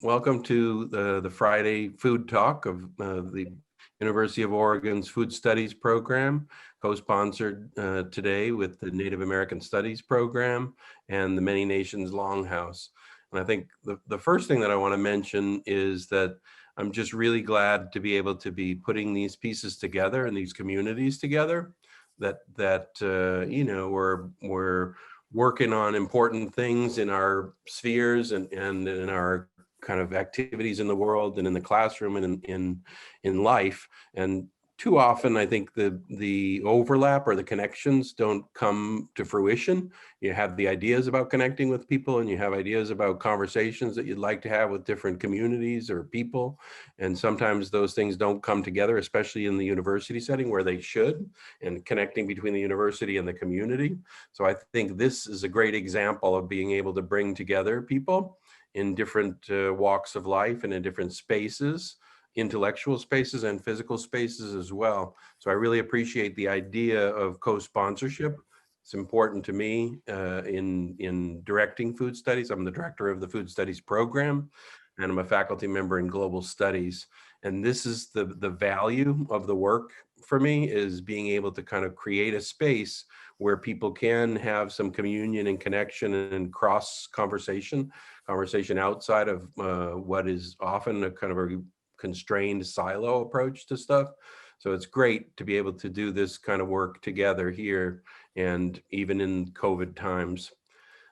Welcome to the Friday Food Talk of the University of Oregon's Food Studies program, co-sponsored today with the Native American Studies program and the Many Nations Longhouse. And I think the first thing that I want to mention is that I'm just really glad to be able to be putting these pieces together and these communities together. We're working on important things in our spheres and in our kind of activities in the world and in the classroom and in life. And too often, I think the overlap or the connections don't come to fruition. You have the ideas about connecting with people, and you have ideas about conversations that you'd like to have with different communities or people. And sometimes those things don't come together, especially in the university setting where they should, and connecting between the university and the community. So I think this is a great example of being able to bring together people in different walks of life and in different spaces, intellectual spaces and physical spaces as well. So I really appreciate the idea of co-sponsorship. It's important to me in directing food studies. I'm the director of the food studies program, and I'm a faculty member in global studies. And this is the value of the work for me, is being able to kind of create a space where people can have some communion and connection and cross conversation outside of what is often a kind of a constrained silo approach to stuff. So it's great to be able to do this kind of work together here, and even in COVID times.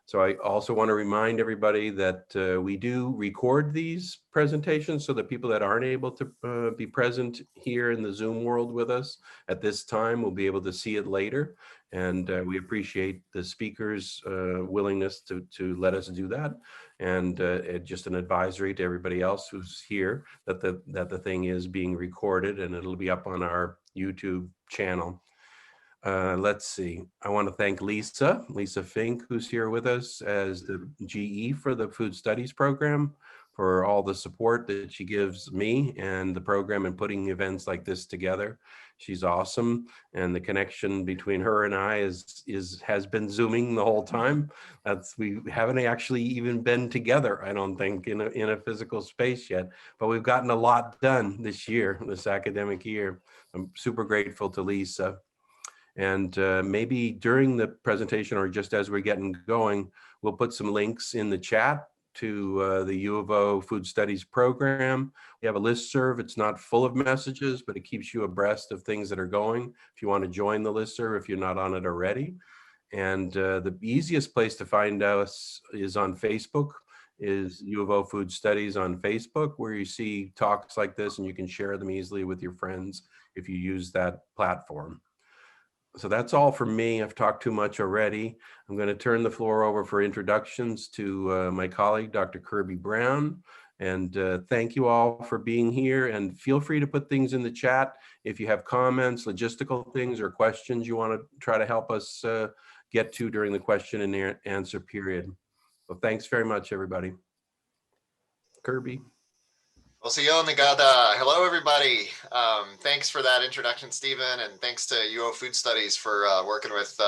So I also want to remind everybody that we do record these presentations so that people that aren't able to be present here in the Zoom world with us at this time will be able to see it later. And we appreciate the speakers' willingness to let us do that. And just an advisory to everybody else who's here that the thing is being recorded, and it'll be up on our YouTube channel. Let's see. I want to thank Lisa Fink, who's here with us as the GE for the Food Studies program, for all the support that she gives me and the program in putting events like this together. She's awesome, and the connection between her and I has been Zooming the whole time. We haven't actually even been together, I don't think, in a physical space yet, but we've gotten a lot done this academic year. I'm super grateful to Lisa. And maybe during the presentation or just as we're getting going, we'll put some links in the chat to the U of O Food Studies program. We have a listserv. It's not full of messages, but it keeps you abreast of things that are going. If you want to join the listserv, if you're not on it already. And the easiest place to find us is on Facebook, is U of O Food Studies on Facebook, where you see talks like this and you can share them easily with your friends if you use that platform. So that's all for me. I've talked too much already. I'm going to turn the floor over for introductions to my colleague, Dr. Kirby Brown. And thank you all for being here. And feel free to put things in the chat if you have comments, logistical things, or questions you want to try to help us get to during the question and answer period. So thanks very much, everybody. Kirby. Hello, everybody. Thanks for that introduction, Stephen, and thanks to UO Food Studies for working with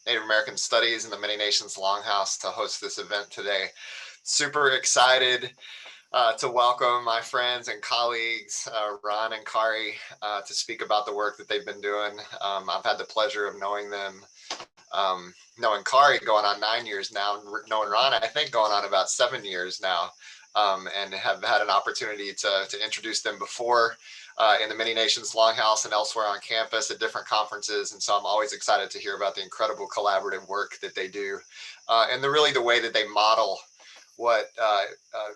Native American Studies and the Many Nations Longhouse to host this event today. Super excited to welcome my friends and colleagues, Ron and Kari, to speak about the work that they've been doing. I've had the pleasure of knowing them, knowing Kari going on 9 years now, knowing Ron, I think going on about 7 years now. And have had an opportunity to introduce them before in the Many Nations Longhouse and elsewhere on campus at different conferences. And so I'm always excited to hear about the incredible collaborative work that they do and the way that they model what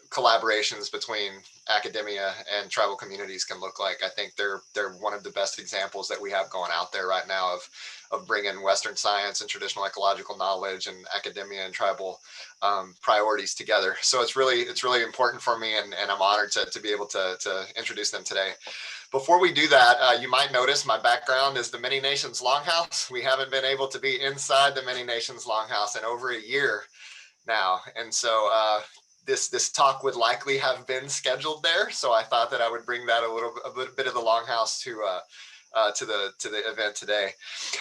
collaborations between academia and tribal communities can look like. I think they're one of the best examples that we have going out there right now of bringing Western science and traditional ecological knowledge and academia and tribal priorities together. So it's really important for me, and I'm honored to be able to introduce them today. Before we do that, you might notice my background is the Many Nations Longhouse. We haven't been able to be inside the Many Nations Longhouse in over a year now, and so this talk would likely have been scheduled there. So I thought that I would bring that a bit of the Longhouse to the event today.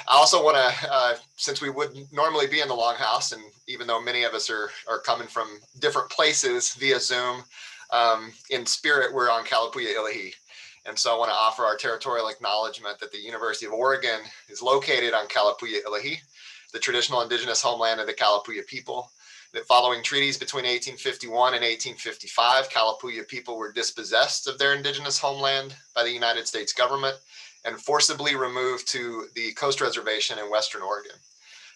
I also want to, since we wouldn't normally be in the Longhouse, and even though many of us are coming from different places via Zoom, In spirit, we're on Kalapuya Ilihi. And so I want to offer our territorial acknowledgement that the University of Oregon is located on Kalapuya Ilihi, the traditional indigenous homeland of the Kalapuya people. That following treaties between 1851 and 1855, Kalapuya people were dispossessed of their indigenous homeland by the United States government and forcibly removed to the Coast Reservation in Western Oregon.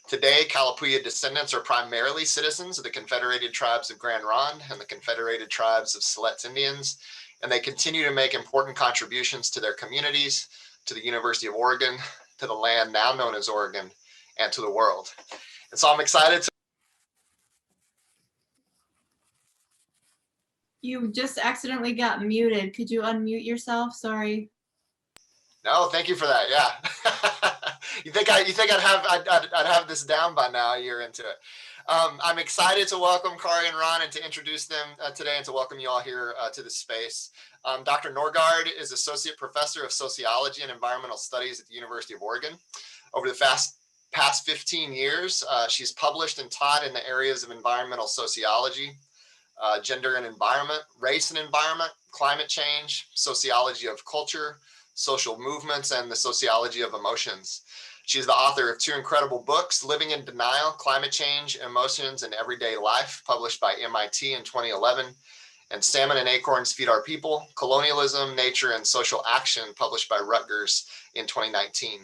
Today, Kalapuya descendants are primarily citizens of the Confederated Tribes of Grand Ronde and the Confederated Tribes of Siletz Indians, and they continue to make important contributions to their communities, to the University of Oregon, to the land now known as Oregon, and to the world. And so I'm excited to— You just accidentally got muted. Could you unmute yourself? Sorry. No, thank you for that. Yeah. you think I'd have this down by now, a year into it. I'm excited to welcome Kari and Ron and to introduce them today and to welcome you all here to this space. Dr. Norgaard is Associate Professor of Sociology and Environmental Studies at the University of Oregon. Over the past 15 years, she's published and taught in the areas of environmental sociology, gender and environment, race and environment, climate change, sociology of culture, social movements, and the sociology of emotions. She's the author of 2 incredible books, Living in Denial, Climate Change, Emotions, and Everyday Life, published by MIT in 2011, and Salmon and Acorns Feed Our People, Colonialism, Nature, and Social Action, published by Rutgers in 2019.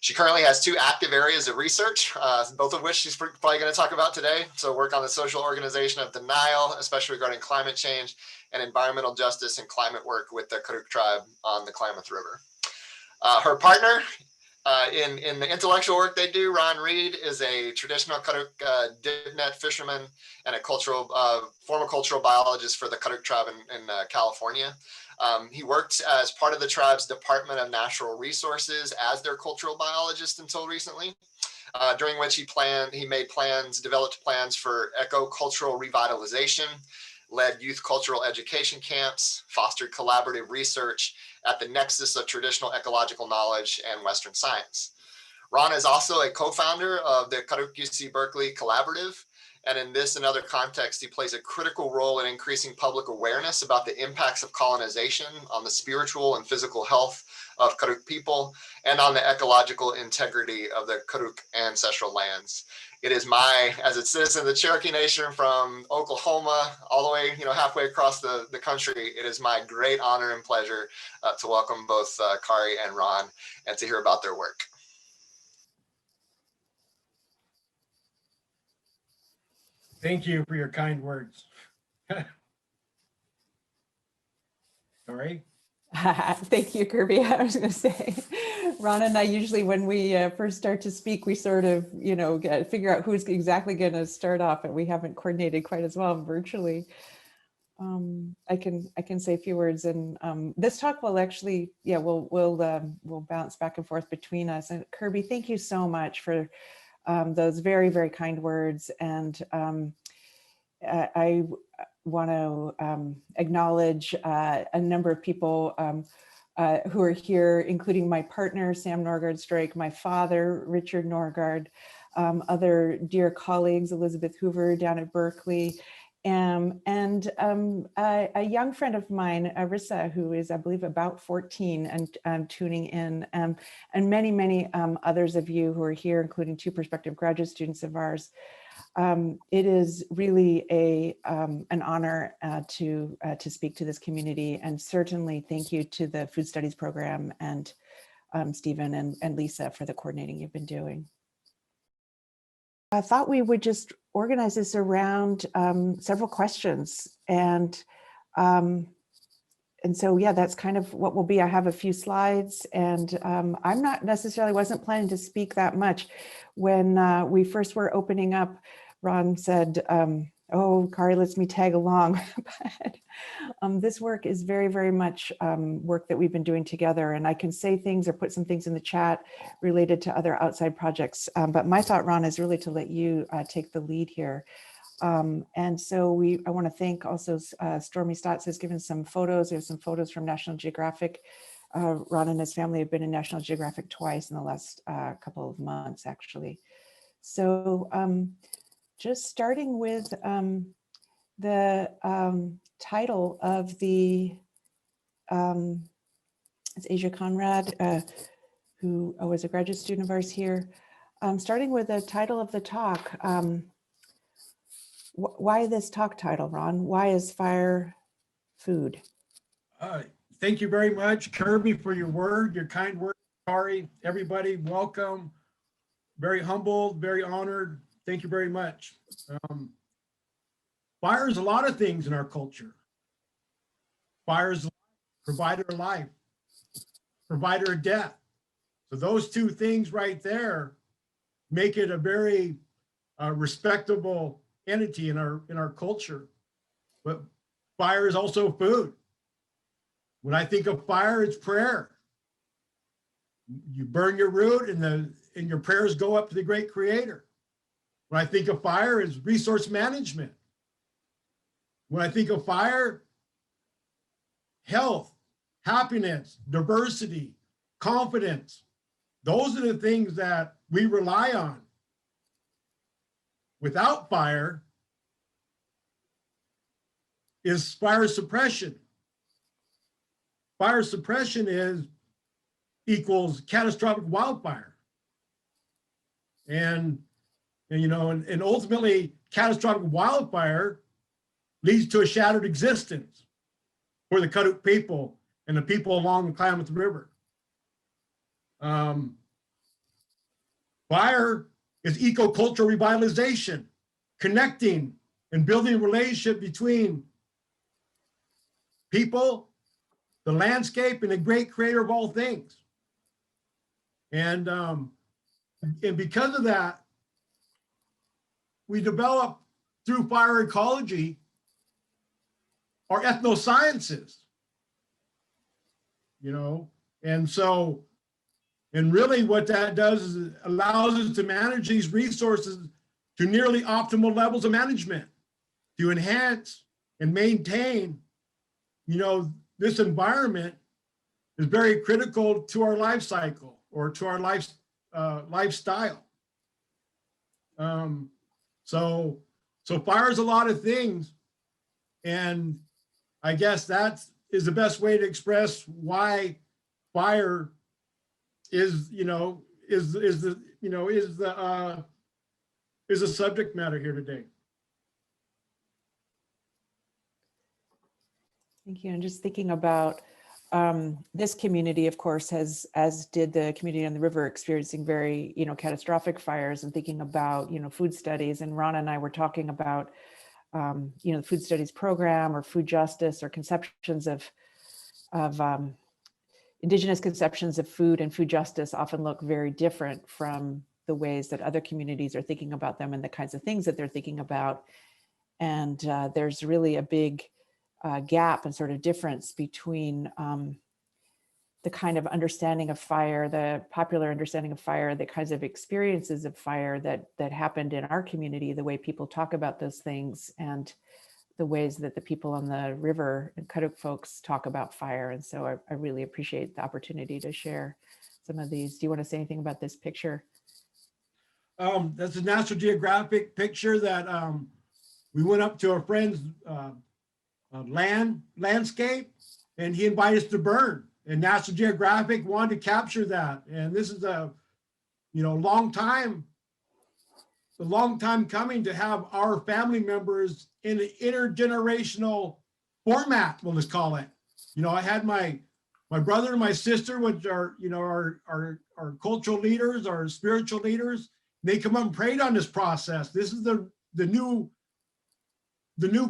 She currently has 2 active areas of research, both of which she's probably going to talk about today. So work on the social organization of denial, especially regarding climate change, and environmental justice and climate work with the Karuk Tribe on the Klamath River. Her partner in the intellectual work they do, Ron Reed, is a traditional Karuk dipnet fisherman and a former cultural biologist for the Karuk Tribe in California. He worked as part of the tribe's Department of Natural Resources as their cultural biologist until recently, during which he developed plans for eco-cultural revitalization, led youth cultural education camps, fostered collaborative research at the nexus of traditional ecological knowledge and Western science. Ron is also a co-founder of the Karuk-UC Berkeley Collaborative, and in this and other contexts, he plays a critical role in increasing public awareness about the impacts of colonization on the spiritual and physical health of Karuk people and on the ecological integrity of the Karuk ancestral lands. It is as a citizen of the Cherokee Nation from Oklahoma all the way, halfway across the country, it is my great honor and pleasure to welcome both Kari and Ron and to hear about their work. Thank you for your kind words. All right. Thank you, Kirby. I was going to say, Ron and I usually, when we first start to speak, we sort of, figure out who's exactly going to start off, and we haven't coordinated quite as well virtually. I can say a few words, and this talk will actually, we'll bounce back and forth between us. And Kirby, thank you so much for those very, very kind words. And I want to acknowledge a number of people who are here, including my partner, Sam Norgaard-Strike, my father, Richard Norgaard, other dear colleagues, Elizabeth Hoover down at Berkeley, and a young friend of mine, Arissa, who is, I believe, about 14 and tuning in, and many, many others of you who are here, including 2 prospective graduate students of ours. It is really an honor to speak to this community, and certainly thank you to the Food Studies program and Stephen and Lisa for the coordinating you've been doing. I thought we would just organize this around several questions, and so yeah, that's kind of what will be. I have a few slides, and I'm not necessarily wasn't planning to speak that much. When we first were opening up, Ron said, oh, Kari lets me tag along. But this work is very, very much work that we've been doing together. And I can say things or put some things in the chat related to other outside projects. But my thought, Ron, is really to let you take the lead here. And so I want to thank also Stormy Stotts has given some photos. There's some photos from National Geographic. Ron and his family have been in National Geographic twice in the last couple of months, actually. So just starting with the title of the, it's Asia Conrad, who was a graduate student of ours here. Starting with the title of the talk. Why this talk title, Ron? Why is fire food? Thank you very much, Kirby, for your kind word. Kari, everybody, welcome. Very humbled, very honored. Thank you very much. Fire is a lot of things in our culture. Fire is provider of life, provider of death. So those two things right there make it a very respectable entity in our culture. But fire is also food. When I think of fire, it's prayer. You burn your root and your prayers go up to the great creator. When I think of fire, it's resource management. When I think of fire, health, happiness, diversity, confidence. Those are the things that we rely on. Without fire is fire suppression. Fire suppression equals catastrophic wildfire. And ultimately catastrophic wildfire leads to a shattered existence for the Karuk people and the people along the Klamath River. Fire is eco-cultural revitalization, connecting and building a relationship between people, the landscape, and the great creator of all things. And because of that, we develop through fire ecology our ethnosciences, and really what that does is it allows us to manage these resources to nearly optimal levels of management, to enhance and maintain, this environment is very critical to our life cycle or to our lifestyle. So fire is a lot of things, and I guess that is the best way to express why fire is the subject matter here today. Thank you. And just thinking about this community, of course, as did the community on the river, experiencing very, catastrophic fires, and thinking about, food studies. And Ron and I were talking about, the food studies program or food justice or conceptions of Indigenous conceptions of food and food justice often look very different from the ways that other communities are thinking about them and the kinds of things that they're thinking about. And there's really a big gap and sort of difference between the kind of understanding of fire, the popular understanding of fire, the kinds of experiences of fire that happened in our community, the way people talk about those things, and the ways that the people on the river and Karuk folks talk about fire. And so I really appreciate the opportunity to share some of these. Do you want to say anything about this picture? That's a National Geographic picture that we went up to a friend's landscape, and he invited us to burn. And National Geographic wanted to capture that. And this is a long time coming to have our family members in an intergenerational format, we'll just call it. I had my brother and my sister, which are, our cultural leaders, our spiritual leaders. They come up and prayed on this process. This is the new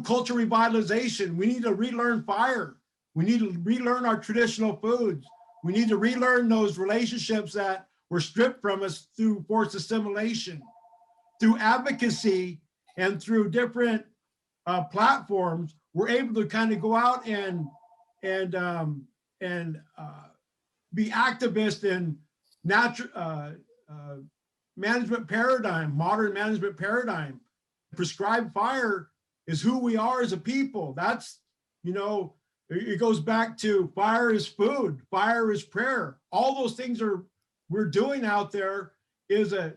cultural revitalization. We need to relearn fire. We need to relearn our traditional foods. We need to relearn those relationships that were stripped from us through forced assimilation, through advocacy, and through different platforms. We're able to kind of go out and be activists in natural management paradigm, modern management paradigm. Prescribed fire is who we are as a people. That's, it goes back to fire is food, fire is prayer. All those things we're doing out there is a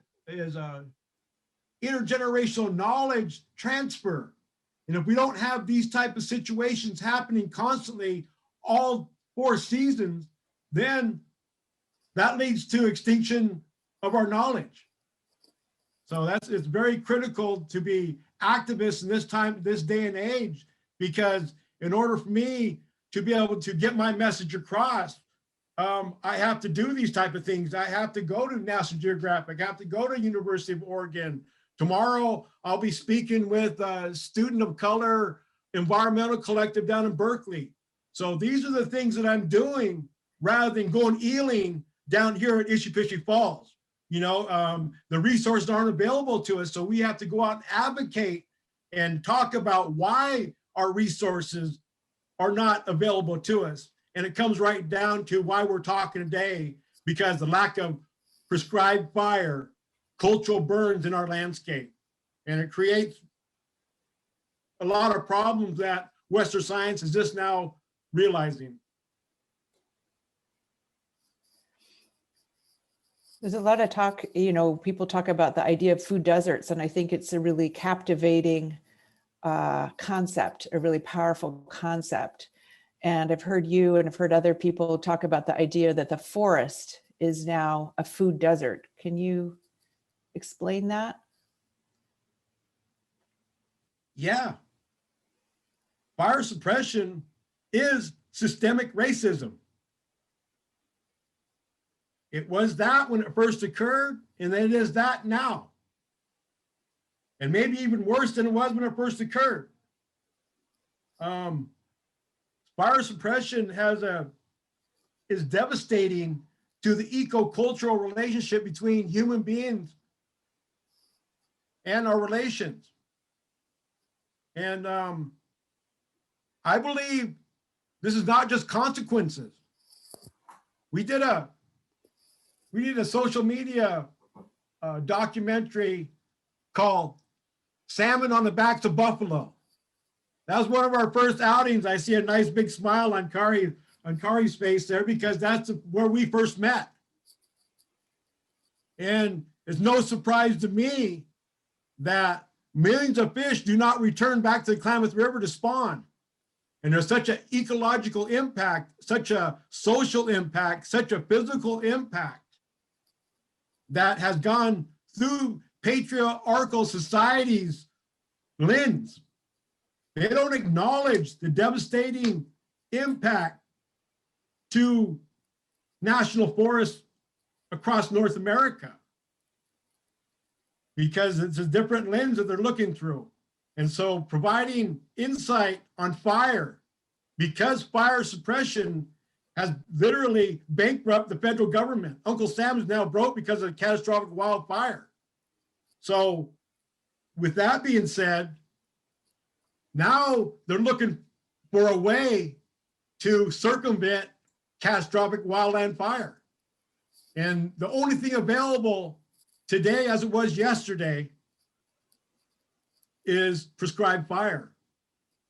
intergenerational knowledge transfer. And if we don't have these type of situations happening constantly, all 4 seasons, then that leads to extinction of our knowledge. So it's very critical to be activists in this day and age, because in order for me to be able to get my message across, I have to do these type of things. I have to go to National Geographic. I have to go to University of Oregon. Tomorrow, I'll be speaking with a student of color environmental collective down in Berkeley. So these are the things that I'm doing rather than going eeling down here at Ishipishy Falls. You know, the resources aren't available to us. So we have to go out and advocate and talk about why our resources are not available to us. And it comes right down to why we're talking today, because the lack of prescribed fire, cultural burns in our landscape. And it creates a lot of problems that Western science is just now realizing. There's a lot of talk, you know, people talk about the idea of food deserts, and I think it's a really captivating concept, a really powerful concept. And I've heard you and I've heard other people talk about the idea that the forest is now a food desert. Can you explain that? Yeah. Fire suppression is systemic racism. It was that when it first occurred, and then it is that now. And maybe even worse than it was when it first occurred. Fire suppression is devastating to the eco-cultural relationship between human beings and our relations. And I believe this is not just consequences. We did a social media documentary called Salmon on the Backs of Buffalo. That was one of our first outings. I see a nice big smile on Kari's face there, because that's where we first met. And it's no surprise to me that millions of fish do not return back to the Klamath River to spawn. And there's such an ecological impact, such a social impact, such a physical impact that has gone through patriarchal society's lens. They don't acknowledge the devastating impact to national forests across North America, because it's a different lens that they're looking through. And so providing insight on fire, because fire suppression has literally bankrupted the federal government. Uncle Sam is now broke because of a catastrophic wildfire. So with that being said, now they're looking for a way to circumvent catastrophic wildland fire. And the only thing available today, as it was yesterday, is prescribed fire.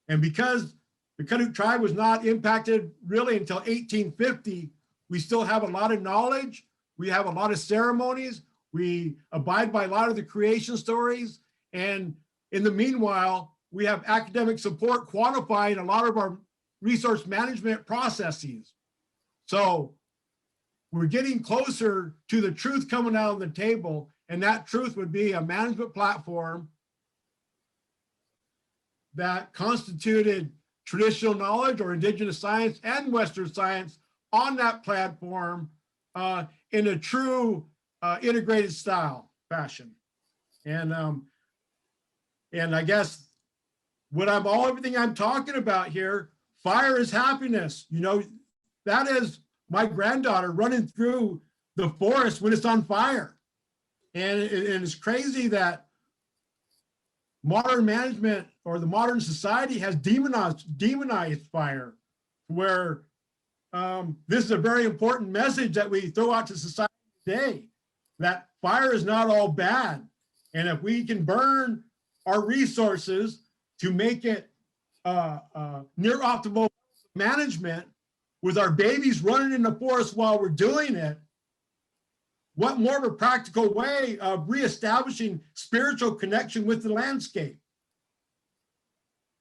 And because the Karuk Tribe was not impacted really until 1850, we still have a lot of knowledge. We have a lot of ceremonies. We abide by a lot of the creation stories. And in the meanwhile, we have academic support quantifying a lot of our resource management processes. So we're getting closer to the truth coming out on the table, and that truth would be a management platform that constituted traditional knowledge or indigenous science and Western science on that platform in a true integrated style fashion. And I guess everything I'm talking about here, fire is happiness. You know, that is my granddaughter running through the forest when it's on fire. And it's crazy that modern management or the modern society has demonized fire, where this is a very important message that we throw out to society today, that fire is not all bad. And if we can burn our resources to make it near optimal management with our babies running in the forest while we're doing it, what more of a practical way of reestablishing spiritual connection with the landscape?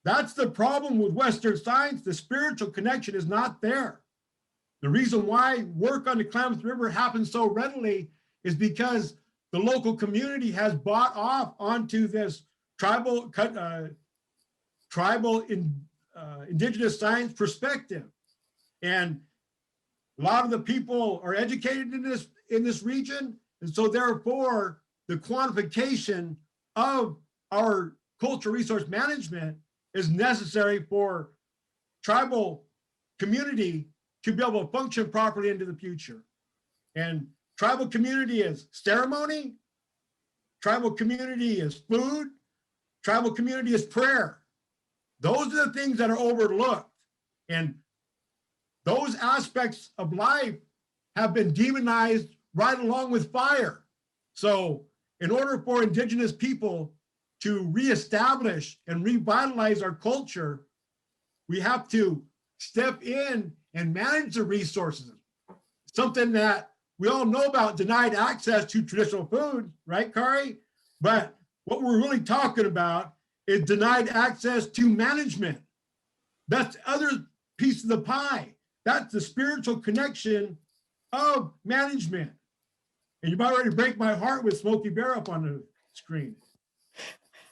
That's the problem with Western science. The spiritual connection is not there. The reason why work on the Klamath River happens so readily is because the local community has bought off onto this tribal indigenous science perspective. And a lot of the people are educated in this region. And so therefore, the quantification of our cultural resource management is necessary for tribal community to be able to function properly into the future. And tribal community is ceremony, tribal community is food, tribal community is prayer. Those are the things that are overlooked. And those aspects of life have been demonized right along with fire. So in order for indigenous people to reestablish and revitalize our culture, we have to step in and manage the resources. Something that we all know about, denied access to traditional food, right, Kari? But what we're really talking about is denied access to management. That's the other piece of the pie. That's the spiritual connection of management. And you've already break my heart with Smokey Bear up on the screen.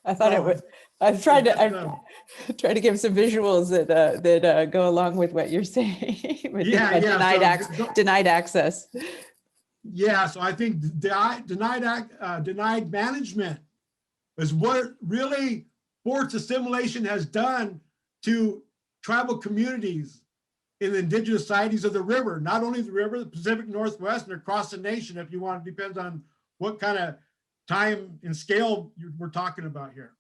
I thought it would. I've tried to give some visuals that go along with what you're saying. With denied access. Yeah, so I think denied management is what really forced assimilation has done to tribal communities in the indigenous societies of the river, not only the river, the Pacific Northwest, and across the nation, if you want. It depends on what kind of time and scale we're talking about here.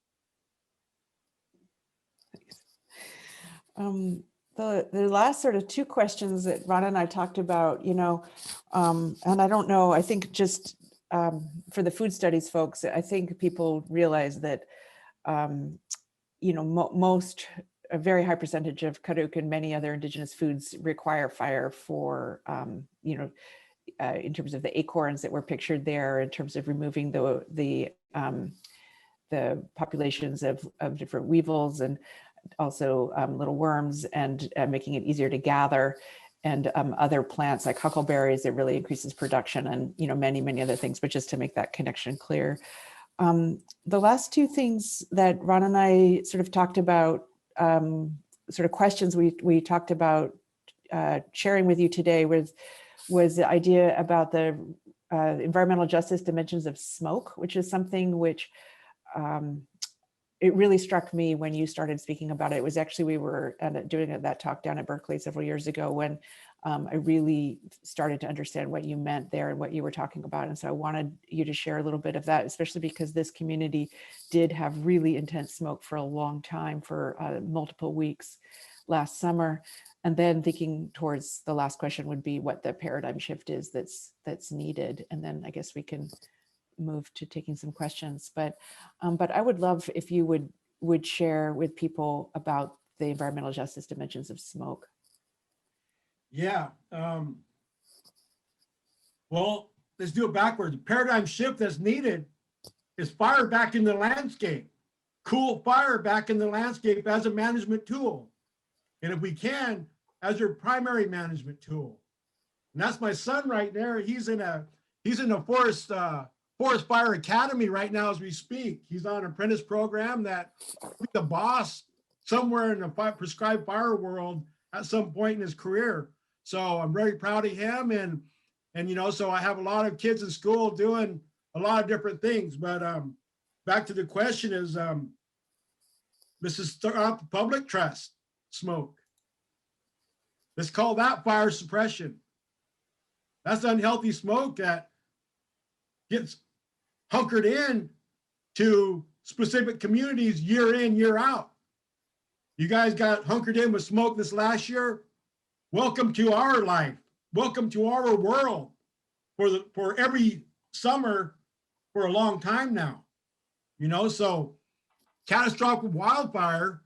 The last sort of two questions that Ron and I talked about, and I don't know, I think just for the food studies folks, I think people realize that, a very high percentage of Karuk and many other indigenous foods require fire for, in terms of the acorns that were pictured there, in terms of removing the populations of different weevils and also little worms, and making it easier to gather, and other plants like huckleberries that really increases production, and many other things, but just to make that connection clear. The last two things that Ron and I sort of talked about, sort of questions we talked about sharing with you today was the idea about the environmental justice dimensions of smoke, which is something which it really struck me when you started speaking about it. It was actually, we were doing that talk down at Berkeley several years ago when I really started to understand what you meant there and what you were talking about. And so I wanted you to share a little bit of that, especially because this community did have really intense smoke for a long time, for multiple weeks last summer. And then thinking towards the last question would be what the paradigm shift is that's needed. And then I guess we can move to taking some questions. But I would love if you would share with people about the environmental justice dimensions of smoke. Yeah. Well, let's do it backwards. The paradigm shift that's needed is fire back in the landscape. Cool fire back in the landscape as a management tool. And if we can, as your primary management tool. And that's my son right there. He's in a forest fire academy right now as we speak. He's on an apprentice program that he's the boss somewhere in the prescribed fire world at some point in his career. So I'm very proud of him. And so I have a lot of kids in school doing a lot of different things. But back to the question is, this is the public trust smoke. Let's call that fire suppression. That's unhealthy smoke that gets hunkered in to specific communities year in, year out. You guys got hunkered in with smoke this last year. Welcome to our life. Welcome to our world for every summer for a long time now. So catastrophic wildfire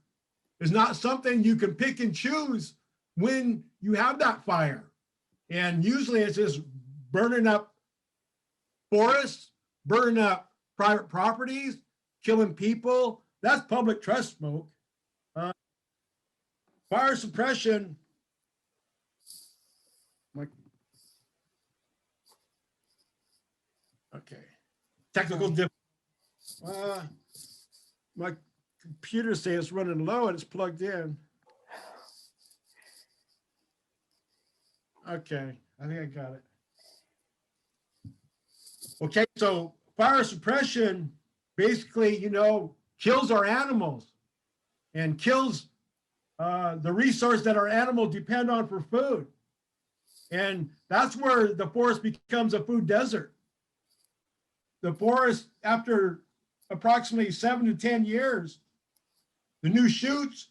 is not something you can pick and choose when you have that fire. And usually it's just burning up forests, burning up private properties, killing people. That's public trust smoke. fire suppression, okay, technical my computer says it's running low and it's plugged in. Okay, I think I got it. Okay, so fire suppression basically, you know, kills our animals and kills the resource that our animals depend on for food. And that's where the forest becomes a food desert. The forest, after approximately 7 to 10 years, the new shoots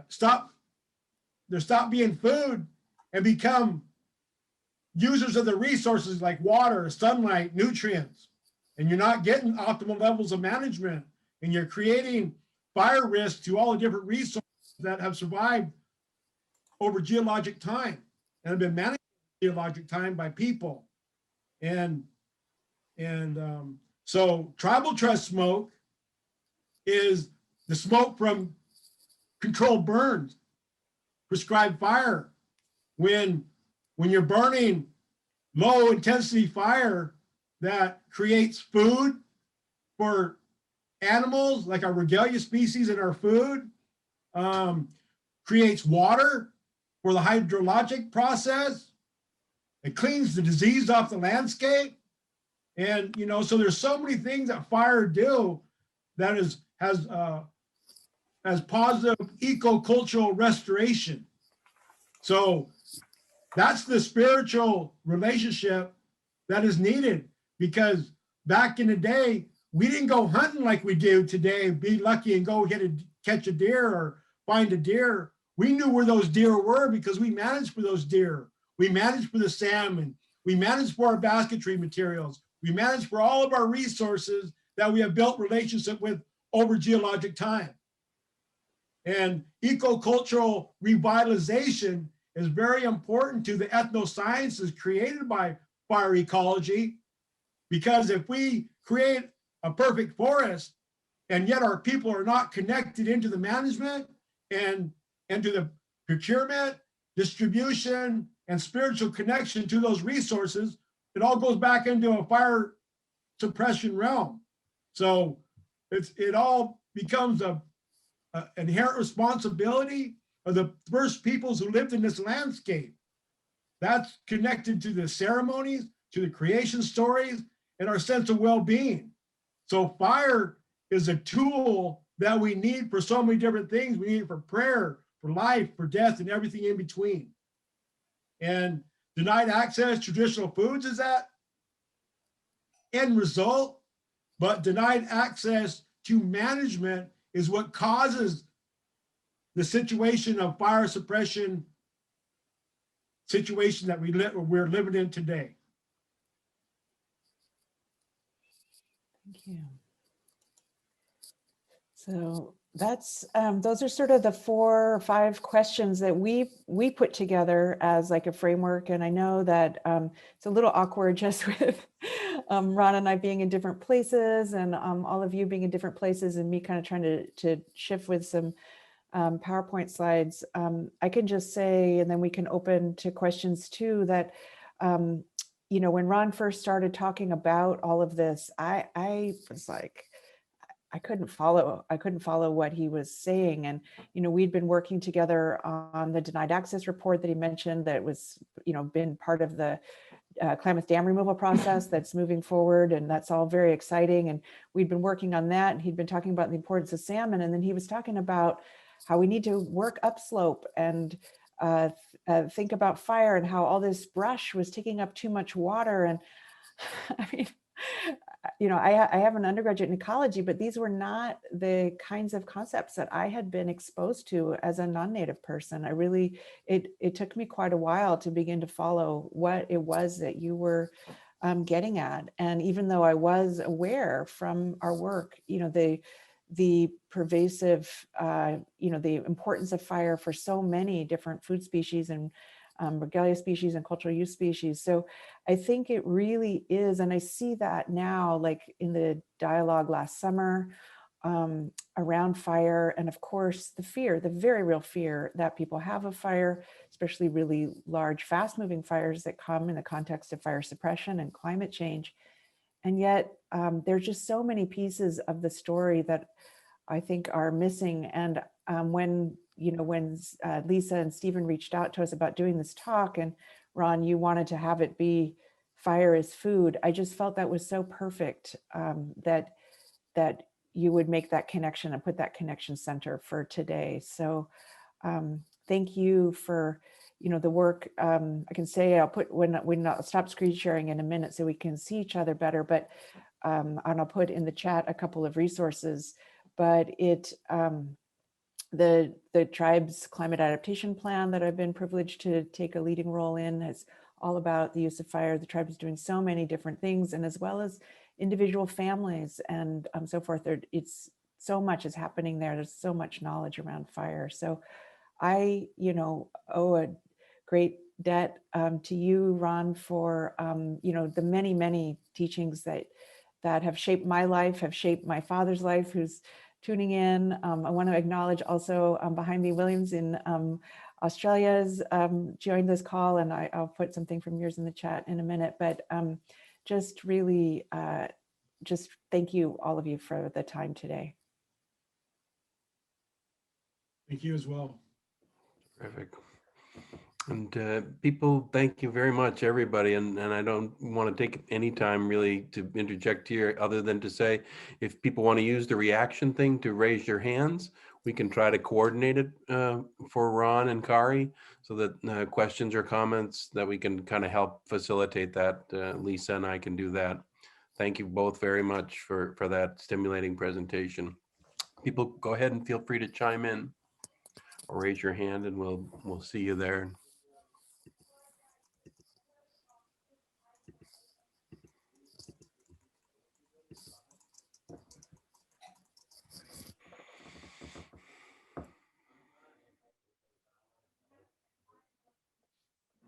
stop being food and become users of the resources like water, sunlight, nutrients. And you're not getting optimal levels of management, and you're creating fire risk to all the different resources that have survived over geologic time and have been managed geologic time by people. And so tribal trust smoke is the smoke from controlled burns, prescribed fire. When you're burning low intensity fire that creates food for animals like our regalia species in our food, creates water for the hydrologic process, it cleans the disease off the landscape. And, you know, so there's so many things that fire do that has positive eco-cultural restoration. So that's the spiritual relationship that is needed, because back in the day, we didn't go hunting like we do today, be lucky and go catch a deer or find a deer. We knew where those deer were because we managed for those deer. We managed for the salmon. We managed for our basketry materials. We managed for all of our resources that we have built relationship with over geologic time. And eco-cultural revitalization is very important to the ethnosciences created by fire ecology, because if we create a perfect forest and yet our people are not connected into the management and to the procurement, distribution, and spiritual connection to those resources, it all goes back into a fire suppression realm. So it all becomes an inherent responsibility of the first peoples who lived in this landscape. That's connected to the ceremonies, to the creation stories, and our sense of well-being. So fire is a tool that we need for so many different things. We need it for prayer, for life, for death, and everything in between. And denied access to traditional foods is that end result, but denied access to management is what causes the situation of fire suppression situation that we're living in today. Thank you. So that's those are sort of the 4 or 5 questions that we put together as like a framework. And I know that it's a little awkward just with Ron and I being in different places, and all of you being in different places, and me kind of trying to shift with some PowerPoint slides. I can just say, and then we can open to questions too, that you know, when Ron first started talking about all of this, I was like, I couldn't follow what he was saying. And, you know, we'd been working together on the denied access report that he mentioned that was, you know, been part of the Klamath Dam removal process that's moving forward. And that's all very exciting. And we'd been working on that. And he'd been talking about the importance of salmon. And then he was talking about how we need to work upslope and think about fire, and how all this brush was taking up too much water. And I mean, you know, I have an undergraduate in ecology, but these were not the kinds of concepts that I had been exposed to as a non-native person. I really, it took me quite a while to begin to follow what it was that you were getting at. And even though I was aware from our work, you know, the pervasive, you know, the importance of fire for so many different food species and regalia species and cultural use species. So I think it really is, and I see that now, like in the dialogue last summer around fire, and of course the fear, the very real fear that people have of fire, especially really large, fast-moving fires that come in the context of fire suppression and climate change. And yet there's just so many pieces of the story that I think are missing. And when Lisa and Stephen reached out to us about doing this talk, and Ron, you wanted to have it be fire is food, I just felt that was so perfect, that you would make that connection and put that connection center for today. So thank you for the work. I can say I'll put when I'll stop screen sharing in a minute so we can see each other better, but and I'll put in the chat a couple of resources. But the tribe's climate adaptation plan that I've been privileged to take a leading role in is all about the use of fire. The tribe is doing so many different things, and as well as individual families and so forth. It's so much is happening there. There's so much knowledge around fire. So I, owe a great debt to you, Ron, for the many, many teachings that have shaped my life, have shaped my father's life, who's tuning in. I want to acknowledge also behind me, Williams in Australia's joined this call, and I'll put something from yours in the chat in a minute. But just really, just thank you, all of you, for the time today. Thank you as well. Terrific. And people, thank you very much, everybody. And I don't want to take any time really to interject here other than to say, if people want to use the reaction thing to raise your hands, we can try to coordinate it for Ron and Kari so that questions or comments that we can kind of help facilitate that. Lisa and I can do that. Thank you both very much for that stimulating presentation. People, go ahead and feel free to chime in or raise your hand, and we'll see you there.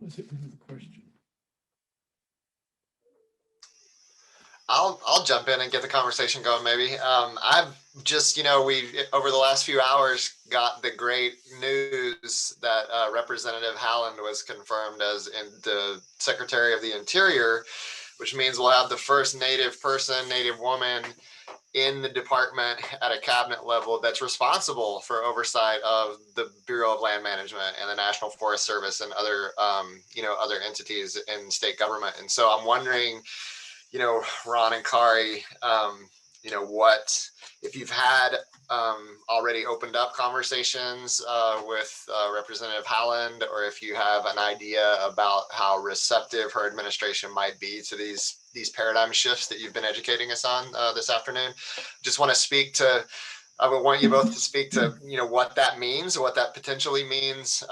Let's hit another question. I'll jump in and get the conversation going maybe. I've just, we over the last few hours got the great news that Representative Haaland was confirmed as the Secretary of the Interior, which means we'll have the first Native person, Native woman in the department at a cabinet level that's responsible for oversight of the Bureau of Land Management and the National Forest Service and other, other entities in state government. And so I'm wondering, Ron and Kari, what, if you've had already opened up conversations with Representative Haaland, or if you have an idea about how receptive her administration might be to these paradigm shifts that you've been educating us on this afternoon. Just want to speak to, I would want you both to speak to, what that means, what that potentially means,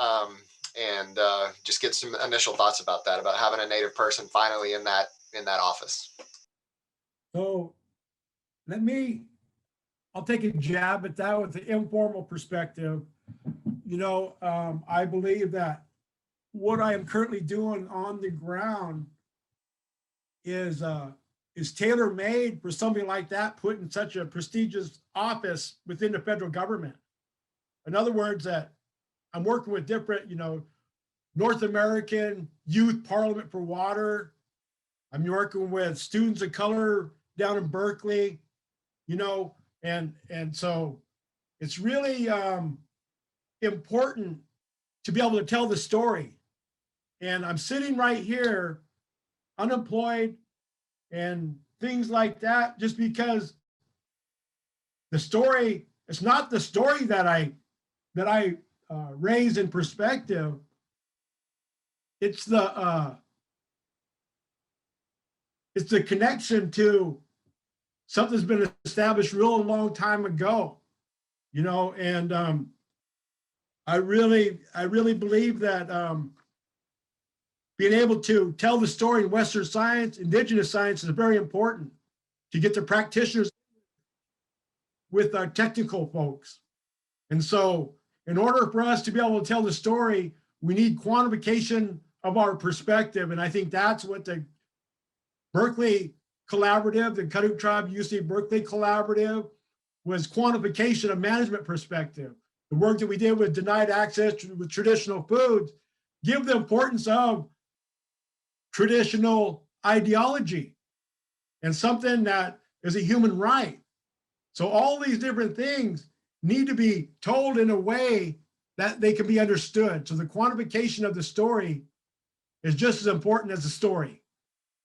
and just get some initial thoughts about that, about having a Native person finally in that office. So I'll take a jab at that with the informal perspective. I believe that what I am currently doing on the ground is tailor-made for something like that, put in such a prestigious office within the federal government. In other words, that I'm working with different, North American Youth Parliament for Water. I'm working with students of color down in Berkeley, and so it's really important to be able to tell the story. And I'm sitting right here, unemployed and things like that, just because the story, it's not the story that I raise in perspective. It's the connection to something's been established real long time ago, and I really believe that being able to tell the story in Western science, indigenous science, is very important to get the practitioners with our technical folks. And so in order for us to be able to tell the story, we need quantification of our perspective. And I think that's what the Berkeley Collaborative, the Karuk Tribe UC Berkeley Collaborative, was quantification of management perspective. The work that we did with denied access with traditional foods, give the importance of traditional ideology and something that is a human right. So all these different things need to be told in a way that they can be understood. So the quantification of the story is just as important as the story.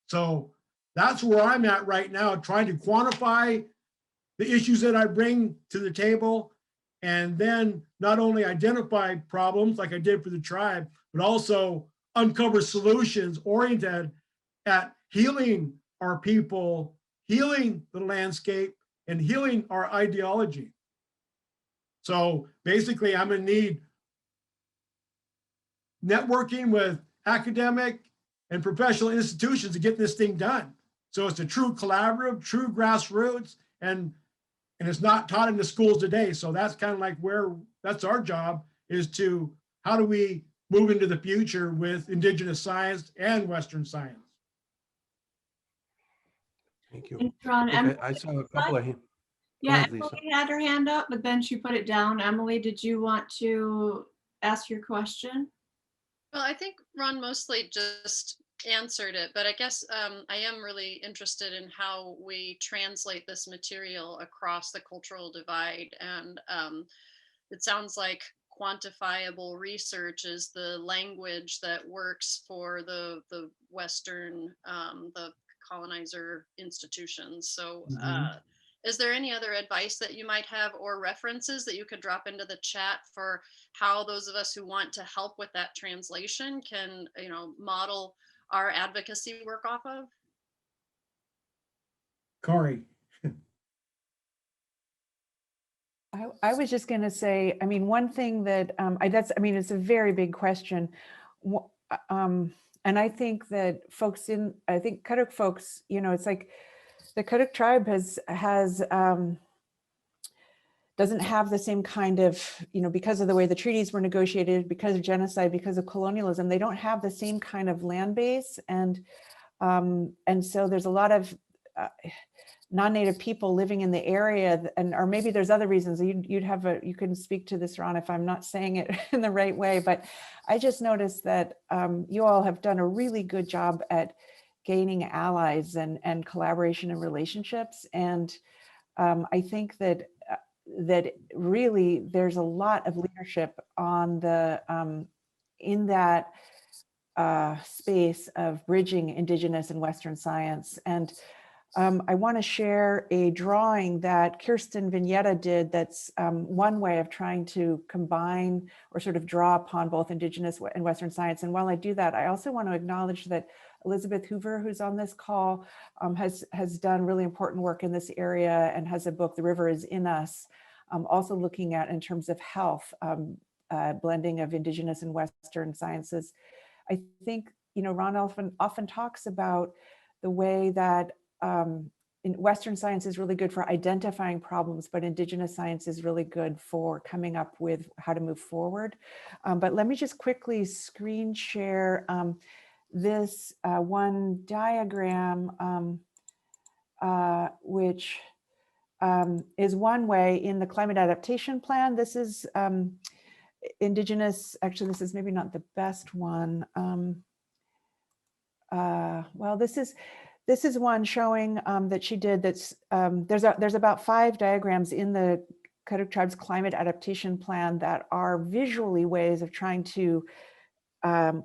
So that's where I'm at right now, trying to quantify the issues that I bring to the table, and then not only identify problems like I did for the tribe, but also uncover solutions oriented at healing our people, healing the landscape, and healing our ideology. So basically, I'm gonna need networking with academic and professional institutions to get this thing done. So it's a true collaborative, true grassroots, and it's not taught in the schools today. So that's kind of like that's our job, is to, how do we move into the future with Indigenous science and Western science? Thank you. Thanks, Ron. I saw a couple of hands. Yeah, ahead, Lisa. Emily had her hand up, but then she put it down. Emily, did you want to ask your question? Well, I think Ron mostly just answered it, but I guess I am really interested in how we translate this material across the cultural divide. And it sounds like quantifiable research is the language that works for the Western, the colonizer institutions. So is there any other advice that you might have, or references that you could drop into the chat for how those of us who want to help with that translation can, model our advocacy work off of? Kari. I was just going to say, I mean, one thing that it's a very big question. And I think that Karuk folks, it's like the Karuk tribe doesn't have the same kind of, because of the way the treaties were negotiated, because of genocide, because of colonialism, they don't have the same kind of land base. And so there's a lot of non-native people living in the area, or maybe there's other reasons. You can speak to this, Ron, if I'm not saying it in the right way, but I just noticed that you all have done a really good job at gaining allies and collaboration and relationships. And I think that really there's a lot of leadership on in that space of bridging Indigenous and Western science. And I want to share a drawing that Kirsten Vignetta did that's one way of trying to combine or sort of draw upon both Indigenous and Western science. And while I do that, I also want to acknowledge that Elizabeth Hoover, who's on this call, has done really important work in this area and has a book, The River is in Us, also looking at, in terms of health, blending of Indigenous and Western sciences. I think, Ron often talks about the way that in Western science is really good for identifying problems, but Indigenous science is really good for coming up with how to move forward. But let me just quickly screen share this one diagram, which is one way in the climate adaptation plan. This is Indigenous, actually, this is maybe not the best one. Well, this is one showing that she did that's, there's about 5 diagrams in the Karuk Tribe's climate adaptation plan that are visually ways of trying to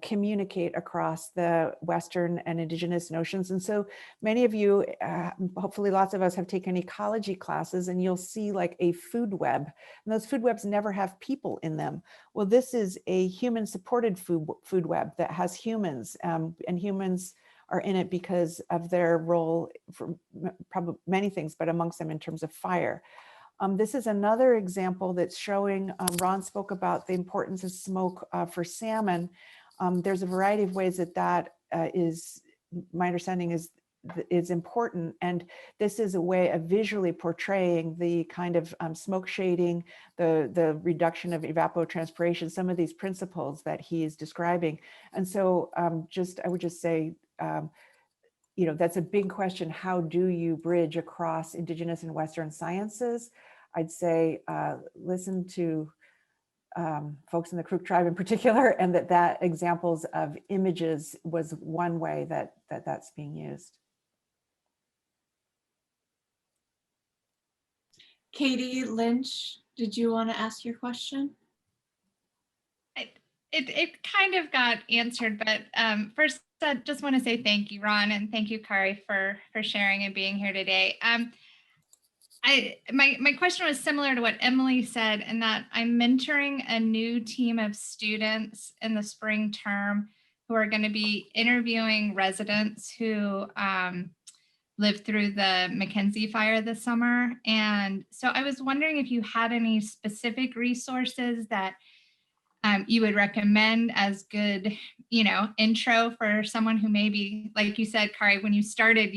communicate across the Western and Indigenous notions. And so many of you, hopefully lots of us, have taken ecology classes, and you'll see like a food web, and those food webs never have people in them. Well, this is a human supported food web that has humans, and humans are in it because of their role for probably many things, but amongst them in terms of fire. This is another example that's showing, Ron spoke about the importance of smoke for salmon. There's a variety of ways that is, my understanding is important. And this is a way of visually portraying the kind of smoke shading, the reduction of evapotranspiration, some of these principles that he is describing. And so I would just say, that's a big question. How do you bridge across Indigenous and Western sciences? I'd say listen to folks in the Karuk Tribe in particular, and that examples of images was one way that's being used. Katie Lynch, did you want to ask your question? It kind of got answered, but first I just want to say thank you, Ron, and thank you, Kari, for sharing and being here today. My question was similar to what Emily said, in that I'm mentoring a new team of students in the spring term who are going to be interviewing residents who lived through the Mackenzie fire this summer. And so I was wondering if you had any specific resources that you would recommend as good, intro for someone who maybe, like you said, Kari, when you started,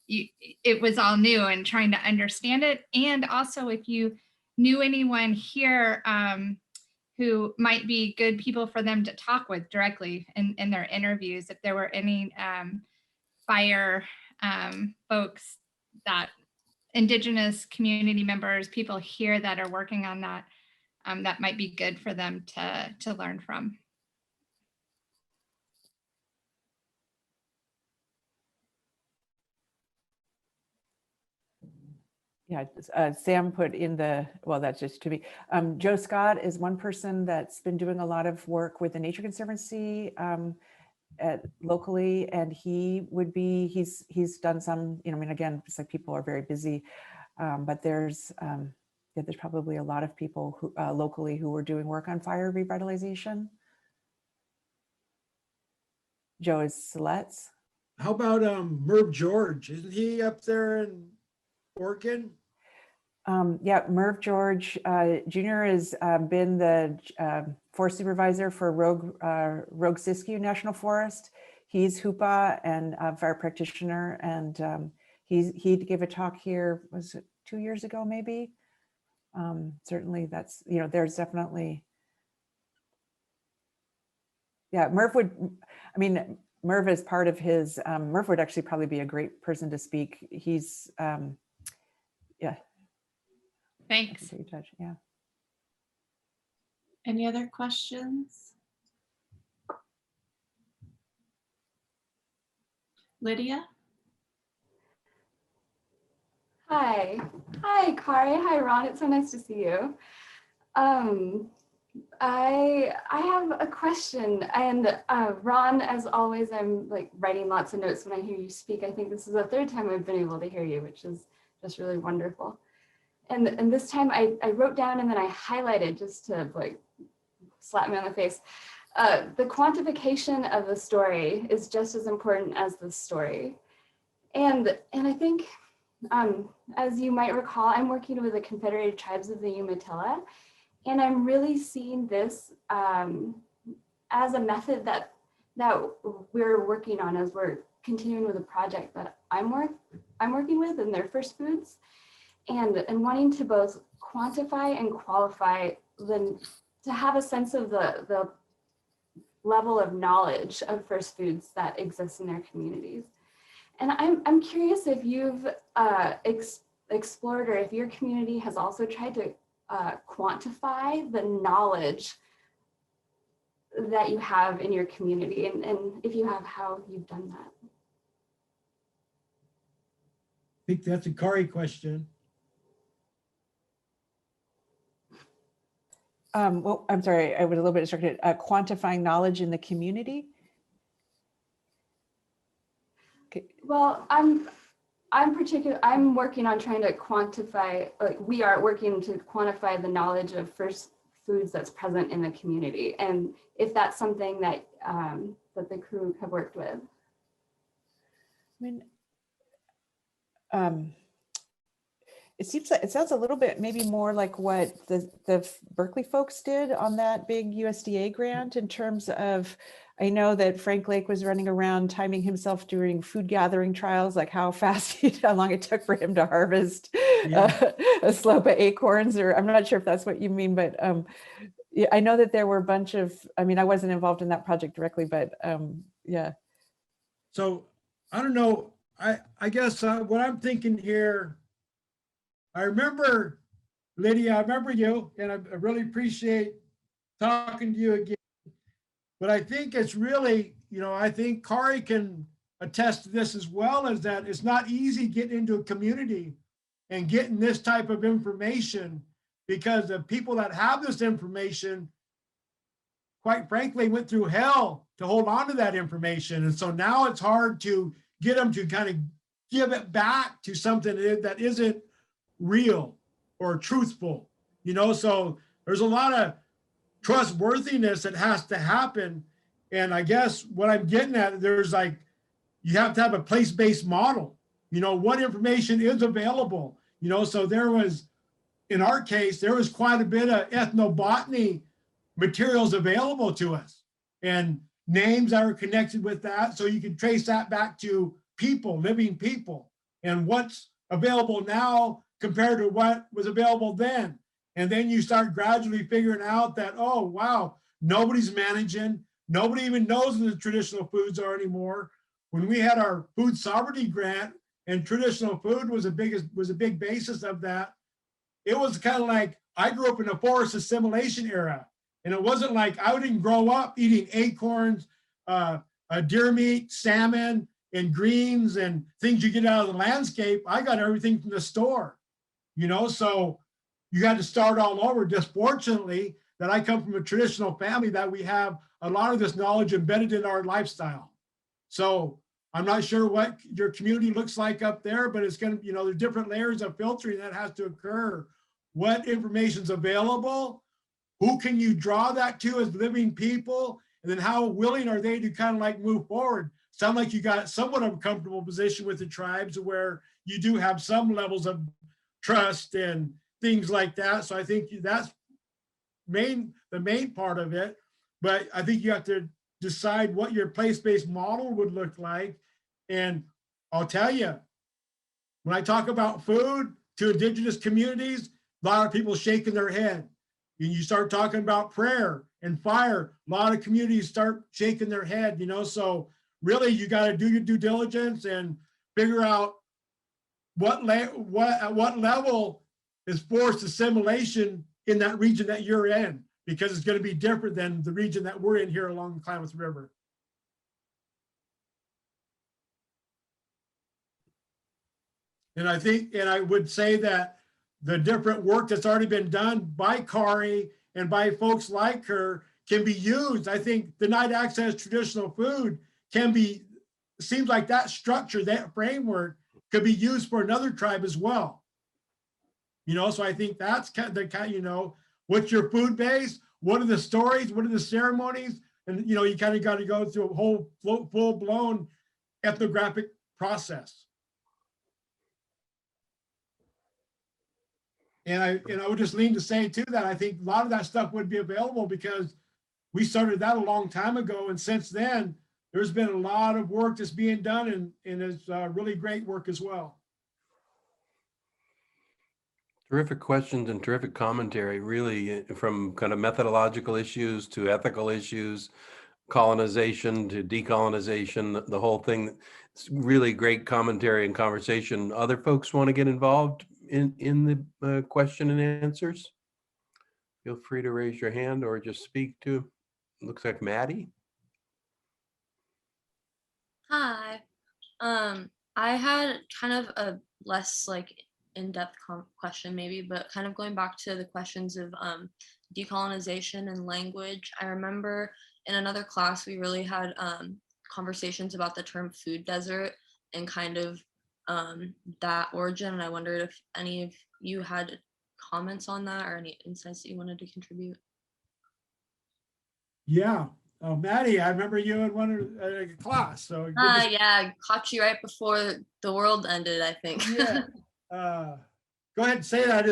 it was all new and trying to understand it. And also if you knew anyone here who might be good people for them to talk with directly in their interviews, if there were any fire folks, that Indigenous community members, people here that are working on that, that might be good for them to learn from. Yeah, Sam put in the, well, that's just to be, Joe Scott is one person that's been doing a lot of work with the Nature Conservancy locally, and he's done some, I mean, again, it's like people are very busy, but there's probably a lot of people who locally who are doing work on fire revitalization. Joe is Siletz. How about Merv George? Isn't he up there in Oregon? Yeah, Merv George Jr. has been the forest supervisor for Rogue Siskiyou National Forest. He's Hoopa and a fire practitioner, and he gave a talk here, was it 2 years ago maybe? Certainly that's, there's definitely, yeah, Merv is part of his, Merv would actually probably be a great person to speak. He's, yeah. Thanks. Yeah. Any other questions? Lydia? Hi, Kari. Hi, Ron. It's so nice to see you. I have a question, and Ron, as always, I'm like writing lots of notes when I hear you speak. I think this is the third time I've been able to hear you, which is just really wonderful. And this time I wrote down and then I highlighted just to like slap me on the face. The quantification of the story is just as important as the story. And I think, as you might recall, I'm working with the Confederated Tribes of the Umatilla, and I'm really seeing this as a method that we're working on as we're continuing with a project that I'm working with in their first foods, and wanting to both quantify and qualify to have a sense of the level of knowledge of first foods that exists in their communities. And I'm curious if you've explored, or if your community has also tried to quantify the knowledge that you have in your community, and if you have, how you've done that. I think that's a Kari question. Well, I'm sorry, I was a little bit distracted. Quantifying knowledge in the community? Okay. Well, I'm working on trying to quantify, like we are working to quantify the knowledge of first foods that's present in the community, and if that's something that that the crew have worked with. I mean, it sounds a little bit maybe more like what the Berkeley folks did on that big USDA grant, in terms of, I know that Frank Lake was running around timing himself during food gathering trials, like how long it took for him to harvest a slope of acorns, or I'm not sure if that's what you mean, but yeah, I know that there were a bunch of, I mean, I wasn't involved in that project directly, but yeah. So I don't know, I guess what I'm thinking here, I remember Lydia, I remember you, and I really appreciate talking to you again. But I think it's really, I think Kari can attest to this as well, is that it's not easy getting into a community and getting this type of information, because the people that have this information, quite frankly, went through hell to hold on to that information. And so now it's hard to get them to kind of give it back to something that isn't real or truthful, so there's a lot of trustworthiness that has to happen. And I guess what I'm getting at, there's like, you have to have a place-based model, what information is available, so there was, in our case, there was quite a bit of ethnobotany materials available to us and names that are connected with that. So you can trace that back to people, living people, and what's available now compared to what was available then. And then you start gradually figuring out that, oh, wow, nobody's managing. Nobody even knows what the traditional foods are anymore. When we had our food sovereignty grant and traditional food was a big basis of that, it was kind of like, I grew up in a forest assimilation era. And it wasn't like I didn't grow up eating acorns, deer meat, salmon, and greens and things you get out of the landscape. I got everything from the store, so you had to start all over. Just fortunately that I come from a traditional family that we have a lot of this knowledge embedded in our lifestyle. So I'm not sure what your community looks like up there, but it's going to, there's different layers of filtering that has to occur. What information's available? Who can you draw that to as living people? And then how willing are they to kind of like move forward? Sound like you got somewhat of a comfortable position with the tribes where you do have some levels of trust and things like that. So I think that's the main part of it. But I think you have to decide what your place-based model would look like. And I'll tell you, when I talk about food to indigenous communities, a lot of people shaking their head. And you start talking about prayer and fire, a lot of communities start shaking their head, so really you got to do your due diligence and figure out at what level is forced assimilation in that region that you're in, because it's going to be different than the region that we're in here along the Klamath River. And I would say that the different work that's already been done by Kari and by folks like her can be used. I think denied access to traditional food seems like that structure, that framework could be used for another tribe as well. So I think that's what's your food base? What are the stories? What are the ceremonies? And, you kind of got to go through a whole full-blown ethnographic process. And I would just lean to say too that I think a lot of that stuff would be available because we started that a long time ago. And since then, there's been a lot of work that's being done, and it's really great work as well. Terrific questions and terrific commentary, really, from kind of methodological issues to ethical issues, colonization to decolonization, the whole thing. It's really great commentary and conversation. Other folks want to get involved in the question and answers? Feel free to raise your hand or just speak to, looks like Maddie. Hi. I had kind of a less like in-depth question maybe, but kind of going back to the questions of decolonization and language. I remember in another class, we really had conversations about the term food desert and kind of that origin. And I wondered if any of you had comments on that or any insights that you wanted to contribute. Yeah. Oh, Maddie, I remember you in one class. So yeah, I caught you right before the world ended, I think. Yeah. Go ahead and say that.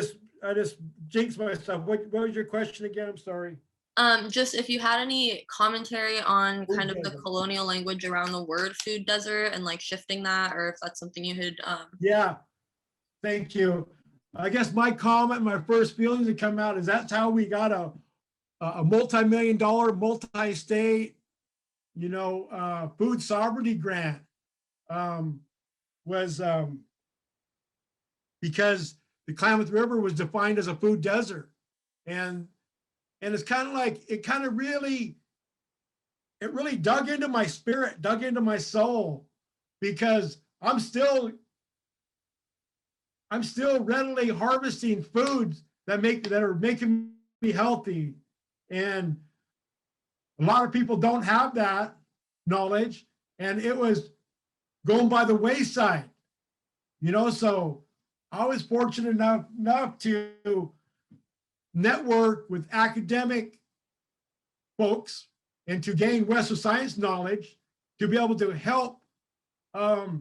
I just jinxed myself. What was your question again? I'm sorry. Just if you had any commentary on kind of the colonial language around the word food desert and like shifting that, or if that's something you had. Yeah, thank you. I guess my comment, my first feelings that come out is that's how we got a multi-million-dollar, multi-state, food sovereignty grant. Was because the Klamath River was defined as a food desert. And it's kind of like, it really dug into my spirit, dug into my soul, because I'm still readily harvesting foods that are making me healthy. And a lot of people don't have that knowledge, and it was going by the wayside, so I was fortunate enough to network with academic folks and to gain Western science knowledge to be able to help not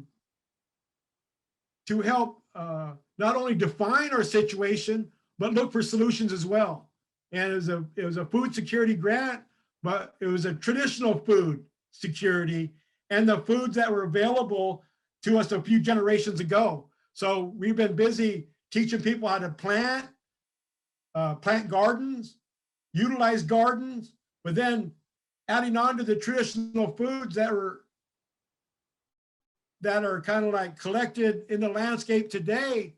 only define our situation, but look for solutions as well. And it was a food security grant, but it was a traditional food security and the foods that were available to us a few generations ago. So we've been busy teaching people how to plant gardens, utilize gardens, but then adding on to the traditional foods that are kind of like collected in the landscape today,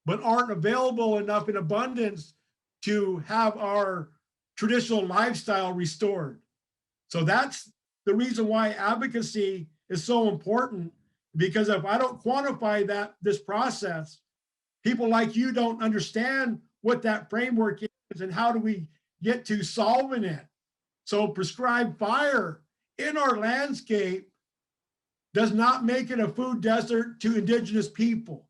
but aren't available enough in abundance to have our traditional lifestyle restored. So that's the reason why advocacy is so important, because if I don't quantify this process, people like you don't understand what that framework is and how do we get to solving it. So prescribed fire in our landscape does not make it a food desert to indigenous people.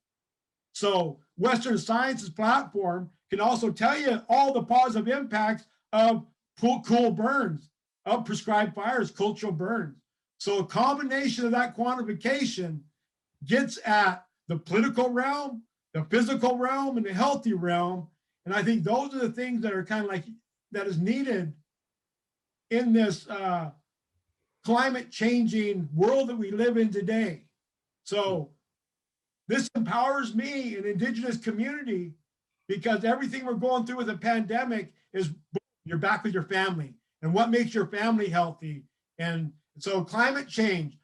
So Western Science's platform can also tell you all the positive impacts of cool burns, of prescribed fires, cultural burns. So a combination of that quantification gets at the political realm, the physical realm, and the healthy realm. And I think those are the things that are kind of like, that is needed in this climate changing world that we live in today. So this empowers me, an indigenous community, because everything we're going through with the pandemic is you're back with your family and what makes your family healthy. And so climate change,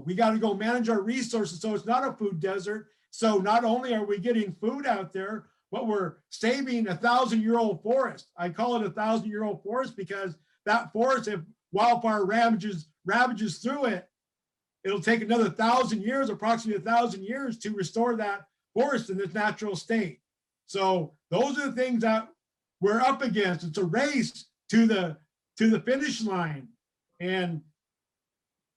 we got to go manage our resources so it's not a food desert. So not only are we getting food out there, but we're saving 1,000-year-old forest. I call it 1,000-year-old forest because that forest, if wildfire ravages through it, it'll take another 1,000 years, approximately 1,000 years, to restore that forest in its natural state. So those are the things that we're up against. It's a race to the finish line, and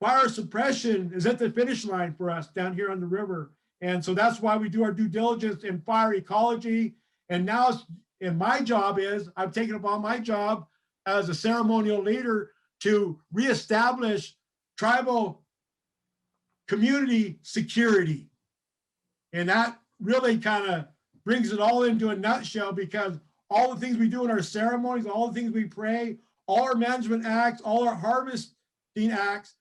fire suppression is at the finish line for us down here on the river. And so that's why we do our due diligence in fire ecology. And now, my job is, I've taken upon my job as a ceremonial leader to reestablish tribal community security. And that really kind of brings it all into a nutshell, because all the things we do in our ceremonies, all the things we pray, all our management acts, all our harvesting acts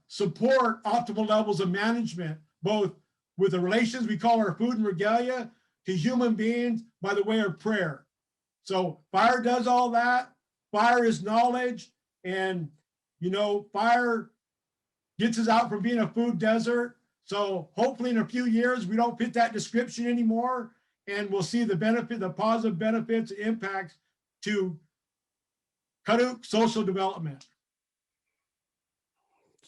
support optimal levels of management, both with the relations we call our food and regalia to human beings by the way of prayer. So fire does all that. Fire is knowledge, and fire gets us out from being a food desert. So hopefully in a few years, we don't fit that description anymore, and we'll see the positive benefits and impacts to Karuk social development.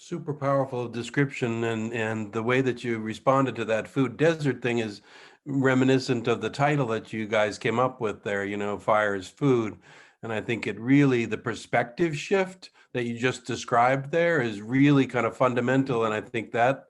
Super powerful description, and the way that you responded to that food desert thing is reminiscent of the title that you guys came up with there, fire is food. And I think the perspective shift that you just described there is really kind of fundamental. And I think that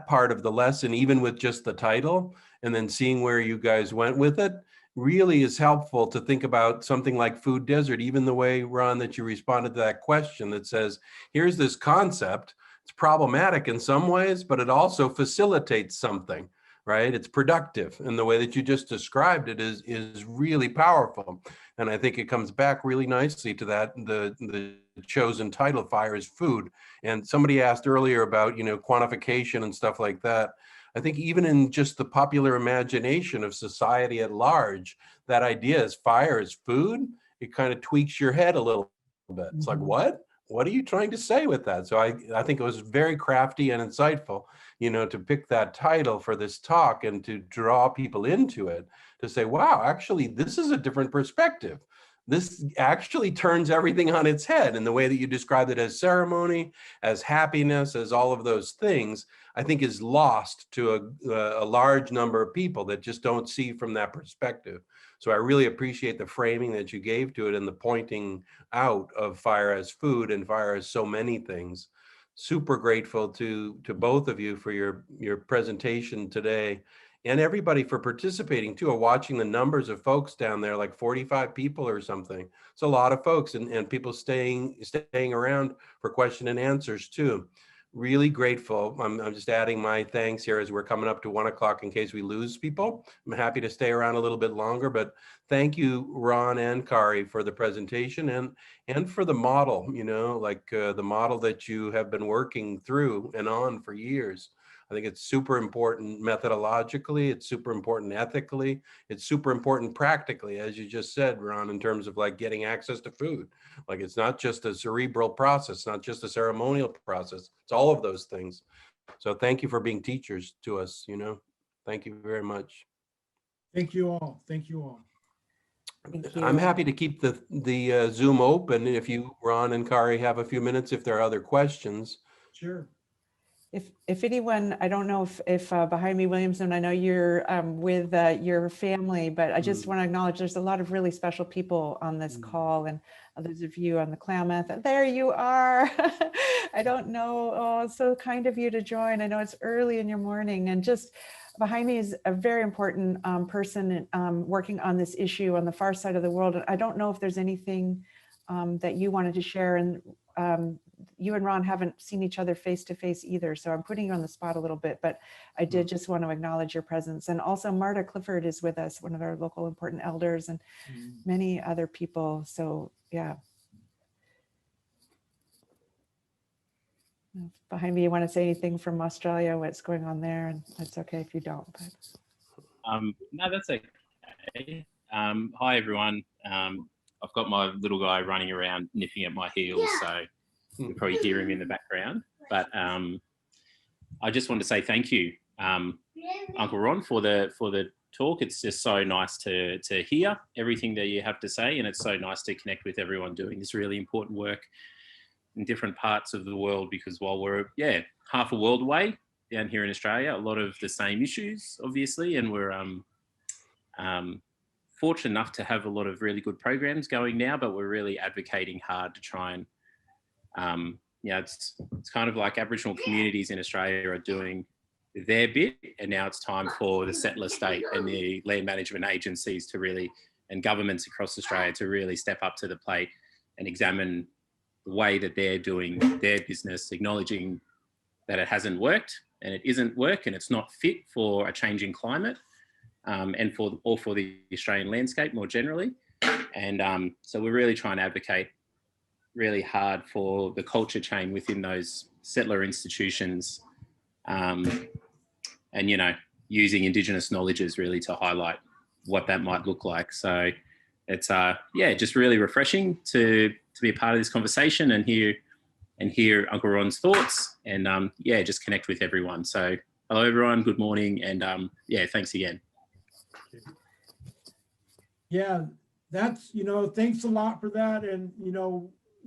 part of the lesson, even with just the title and then seeing where you guys went with it, really is helpful to think about something like food desert, even the way, Ron, that you responded to that question that says, here's this concept. It's problematic in some ways, but it also facilitates something, right? It's productive. And the way that you just described it is really powerful. And I think it comes back really nicely to that, the chosen title, Fire is Food. And somebody asked earlier about, quantification and stuff like that. I think even in just the popular imagination of society at large, that idea is fire is food, it kind of tweaks your head a little bit. It's like, what are you trying to say with that? So I think it was very crafty and insightful. you know, to pick that title for this talk and to draw people into it, to say, wow, actually, this is a different perspective. This actually turns everything on its head. And the way that you described it as ceremony, as happiness, as all of those things, I think is lost to a large number of people that just don't see from that perspective. So I really appreciate the framing that you gave to it and the pointing out of fire as food and fire as so many things. Super grateful to both of you for your presentation today, and everybody for participating too, or watching the numbers of folks down there, like 45 people or something. It's a lot of folks, and people staying around for question and answers too. Really grateful. I'm just adding my thanks here as we're coming up to 1 o'clock in case we lose people. I'm happy to stay around a little bit longer, but thank you, Ron and Kari, for the presentation and for the model, you know, like the model that you have been working through and on for years. I think it's super important methodologically, it's super important ethically, it's super important practically, as you just said, Ron, in terms of like getting access to food. Like it's not just a cerebral process, not just a ceremonial process, it's all of those things. So thank you for being teachers to us, you know. Thank you very much. Thank you all. Thank you all. Thank you. I'm happy to keep the Zoom open if you, Ron and Kari, have a few minutes if there are other questions. Sure. If anyone, I don't know if behind me, Williamson, I know you're with your family, but I just want to acknowledge there's a lot of really special people on this call, and others of you on the Klamath. There you are. I don't know. Oh, it's so kind of you to join. I know it's early in your morning, and just behind me is a very important person working on this issue on the far side of the world. And I don't know if there's anything that you wanted to share, and you and Ron haven't seen each other face to face either, so I'm putting you on the spot a little bit, but I did just want to acknowledge your presence. And also Marta Clifford is with us, one of our local important elders, and many other people. So yeah. Behind me, you want to say anything from Australia, what's going on there? And that's okay if you don't. But. No, that's okay. Hi, everyone. I've got my little guy running around nipping at my heels, so you'll probably hear him in the background. But I just want to say thank you, Uncle Ron, for the talk. It's just so nice to hear everything that you have to say, and it's so nice to connect with everyone doing this really important work in different parts of the world, because while we're half a world away down here in Australia, a lot of the same issues, obviously, and we're fortunate enough to have a lot of really good programs going now, but we're really advocating hard to try and it's kind of like Aboriginal communities in Australia are doing their bit, and now it's time for the settler state and the land management agencies to really, and governments across Australia to really step up to the plate and examine the way that they're doing their business, acknowledging that it hasn't worked and it isn't work and it's not fit for a changing climate, and for the Australian landscape more generally. And so we're really trying to advocate really hard for the culture change within those settler institutions, and, you know, using Indigenous knowledges really to highlight what that might look like. So it's, just really refreshing to be a part of this conversation and hear Uncle Ron's thoughts, and just connect with everyone. So hello, everyone. Good morning. And thanks again. Yeah, that's, thanks a lot for that. And,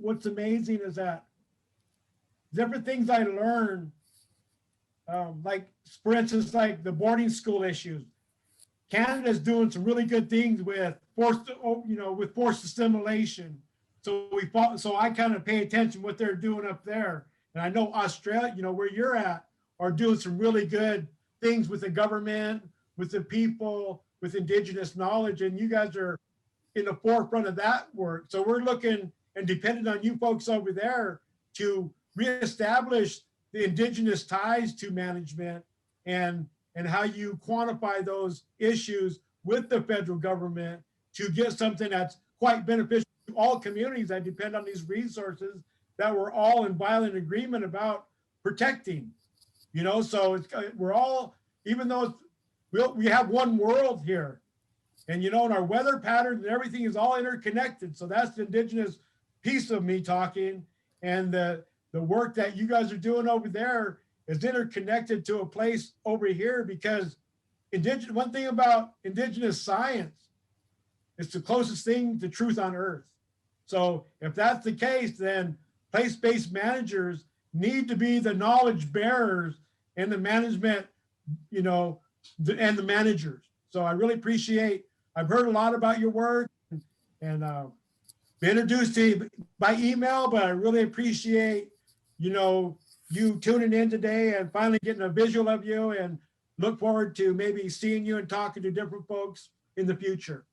what's amazing is that different things I learned, like, for instance, like the boarding school issues. Canada's doing some really good things with forced assimilation. So I kind of pay attention to what they're doing up there. And I know Australia, where you're at, are doing some really good things with the government, with the people, with Indigenous knowledge, and you guys are in the forefront of that work. So we're looking and dependent on you folks over there to reestablish the Indigenous ties to management and how you quantify those issues with the federal government to get something that's quite beneficial to all communities that depend on these resources that we're all in violent agreement about protecting. So we're all, even though we have one world here, and and our weather patterns and everything is all interconnected. So that's the Indigenous piece of me talking, and the work that you guys are doing over there is interconnected to a place over here, because one thing about indigenous science, it's the closest thing to truth on earth. So if that's the case, then place-based managers need to be the knowledge bearers and the management, you know, and the managers. So I really appreciate, I've heard a lot about your work and been introduced to you by email, but I really appreciate, you know, you tuning in today and finally getting a visual of you, and look forward to maybe seeing you and talking to different folks in the future.